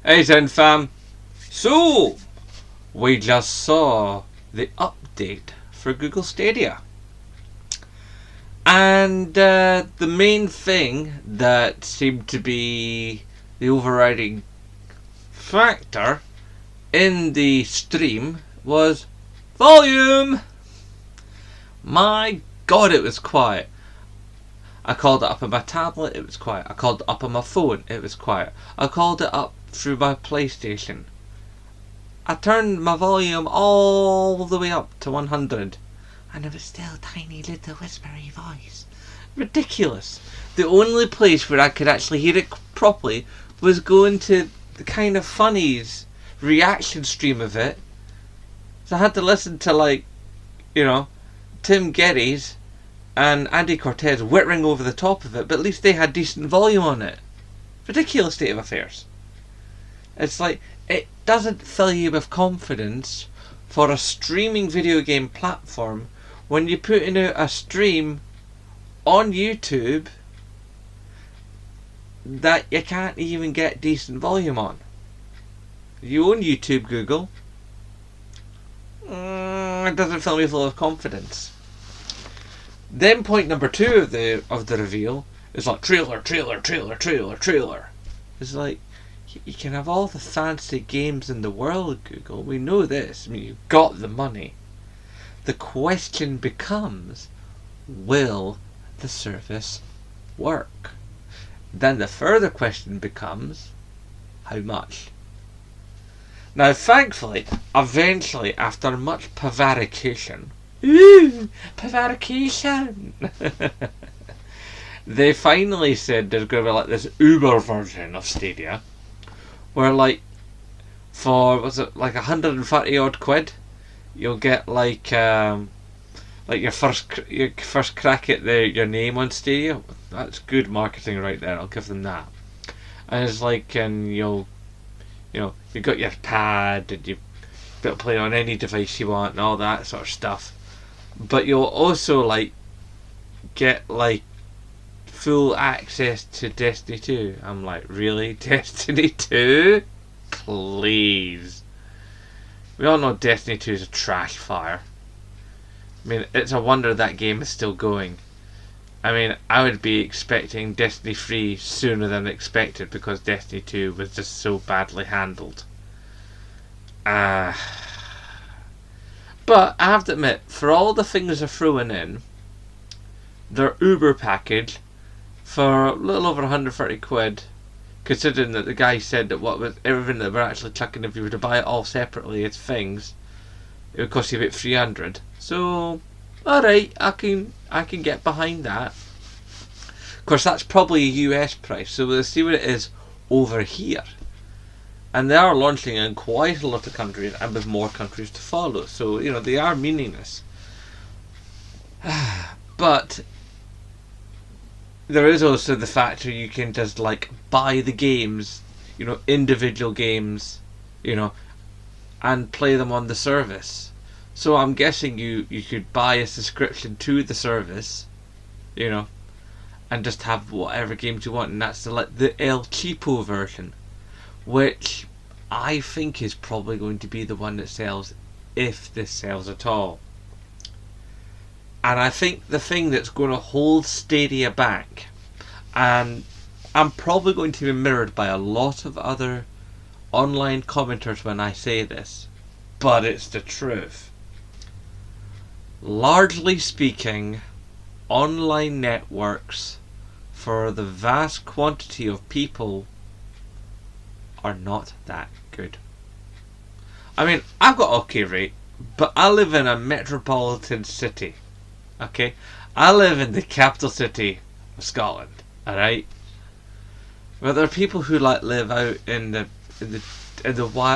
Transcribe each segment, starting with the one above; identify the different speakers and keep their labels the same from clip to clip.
Speaker 1: Hey Zen fam. So, we just saw the update for Google Stadia. And the main thing that seemed to be the overriding factor in the stream was volume. My god, it was quiet. I called it up on my tablet, it was quiet. I called it up on my phone, it was quiet. I called it up through my PlayStation. I turned my volume all the way up to 100 and it was still tiny little whispery voice. Ridiculous. The only place where I could actually hear it properly was going to the kind of funnies reaction stream of it. So I had to listen to Tim Geddes and Andy Cortez whittering over the top of it, but at least they had decent volume on it. Ridiculous state of affairs. It's like, it doesn't fill you with confidence for a streaming video game platform when you're putting out a stream on YouTube that you can't even get decent volume on. You own YouTube, Google. It doesn't fill me full of confidence. Then point number 2 of the reveal is like trailer. It's like, you can have all the fancy games in the world, Google. We know this. I mean, you've got the money. The question becomes, will the service work? Then the further question becomes, how much? Now, thankfully, eventually, after much prevarication, they finally said there's going to be like this Uber version of Stadia, where for 130 odd quid, you'll get your first crack at your name on Stadia. That's good marketing right there. I'll give them that. And it's and you've got your pad and you've got to play on any device you want and all that sort of stuff. But you'll also get full access to Destiny 2. I'm like, really? Destiny 2? Please. We all know Destiny 2 is a trash fire. I mean, it's a wonder that game is still going. I mean, I would be expecting Destiny 3 sooner than expected because Destiny 2 was just so badly handled. But I have to admit, for all the things they're throwing in, their Uber package for a little over 130 quid, considering that the guy said that what was everything that we're actually chucking, if you were to buy it all separately as things, it would cost you about 300. So, alright, I can get behind that. Of course, that's probably a US price, so we'll see what it is over here. And they are launching in quite a lot of countries, and with more countries to follow. So, they are meaningless. But there is also the factor you can just buy the games, individual games, and play them on the service. So I'm guessing you could buy a subscription to the service, and just have whatever games you want, and that's the El Cheapo version, which I think is probably going to be the one that sells, if this sells at all. And I think the thing that's going to hold Stadia back, and I'm probably going to be mirrored by a lot of other online commenters when I say this, but it's the truth. Largely speaking, online networks, for the vast quantity of people, are not that good. I mean, I've got okay rate, but I live in a metropolitan city. Okay, I live in the capital city of Scotland. All right, but there are people who live out in the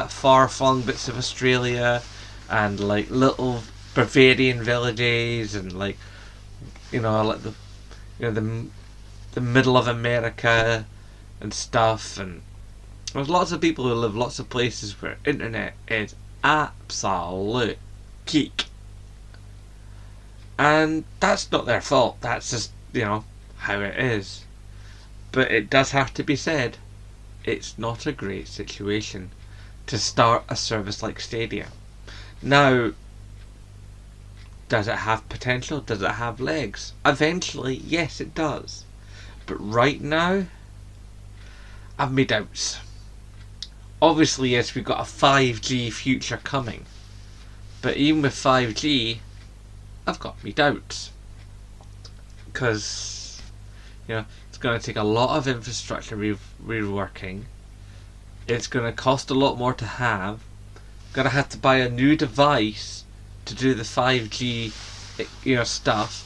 Speaker 1: far-flung bits of Australia, and little Bavarian villages, and the middle of America and stuff, and there's lots of people who live lots of places where internet is absolute geek. And that's not their fault, that's just, how it is. But it does have to be said, it's not a great situation to start a service like Stadia. Now, does it have potential? Does it have legs? Eventually, yes it does. But right now, I've my doubts. Obviously, yes, we've got a 5G future coming. But even with 5G, I've got my doubts. Because, it's going to take a lot of infrastructure reworking. It's going to cost a lot more to have. Going to have to buy a new device to do the 5G, stuff.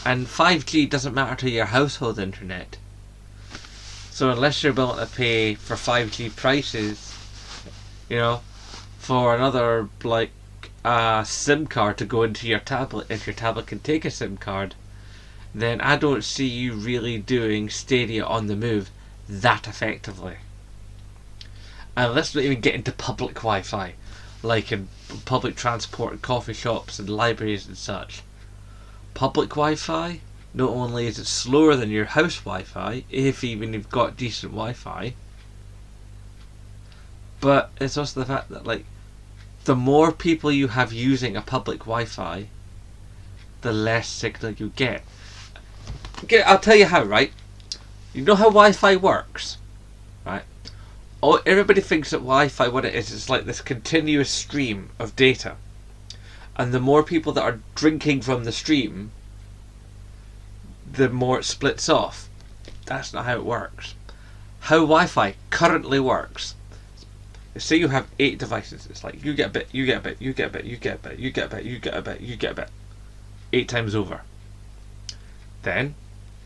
Speaker 1: And 5G doesn't matter to your household internet. So unless you're willing to pay for 5G prices, for another SIM card to go into your tablet, if your tablet can take a SIM card, then I don't see you really doing Stadia on the move that effectively. And let's not even get into public Wi-Fi, like in public transport and coffee shops and libraries and such. Public Wi-Fi, not only is it slower than your house Wi-Fi, if even you've got decent Wi-Fi, but it's also the fact that the more people you have using a public Wi-Fi, the less signal you get. Okay, I'll tell you how, right? You know how Wi-Fi works, right? Everybody thinks that Wi-Fi, what it is like this continuous stream of data. And the more people that are drinking from the stream, the more it splits off. That's not how it works. How Wi-Fi currently works. Say you have 8 devices. It's like you get a bit, you get a bit, you get a bit, you get a bit, you get a bit, you get a bit, you get a bit. 8 times over. Then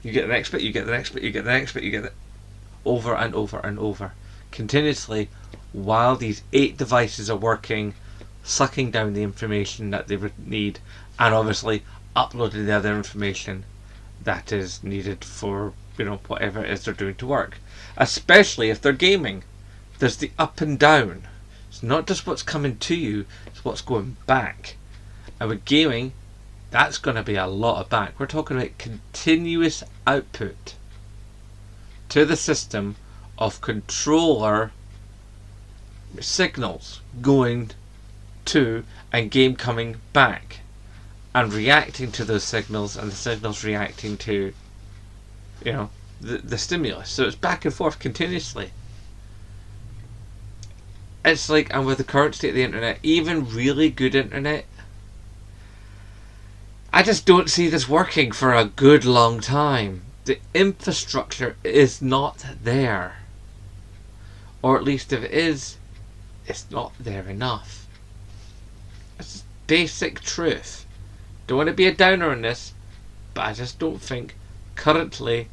Speaker 1: you get the next bit, you get the next bit, you get the next bit, you get it over and over and over. Continuously, while these 8 devices are working, sucking down the information that they would need, and obviously uploading the other information that is needed for whatever it is they're doing to work. Especially if they're gaming, there's the up and down. It's not just what's coming to you, it's what's going back. And with gaming, that's going to be a lot of back. We're talking about continuous output to the system of controller signals going to and game coming back and reacting to those signals, and the signals reacting to the stimulus. So it's back and forth continuously. It's and with the current state of the internet, even really good internet, I just don't see this working for a good long time. The infrastructure is not there. Or at least if it is, it's not there enough. It's basic truth. Don't want to be a downer on this, but I just don't think currently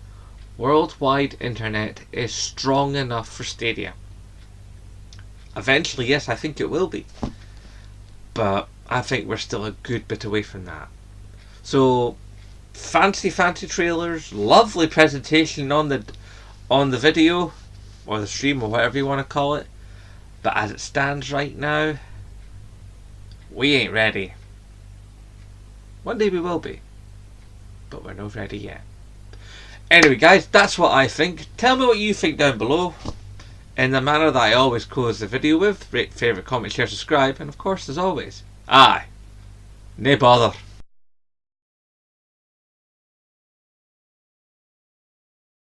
Speaker 1: worldwide internet is strong enough for Stadia. Eventually, yes, I think it will be. But I think we're still a good bit away from that. So, fancy trailers, lovely presentation on the video, or the stream, or whatever you want to call it. But as it stands right now, we ain't ready. One day we will be, but we're not ready yet. Anyway guys, that's what I think. Tell me what you think down below, in the manner that I always close the video with. Rate, favourite, comment, share, subscribe, and of course, as always, aye, nae bother.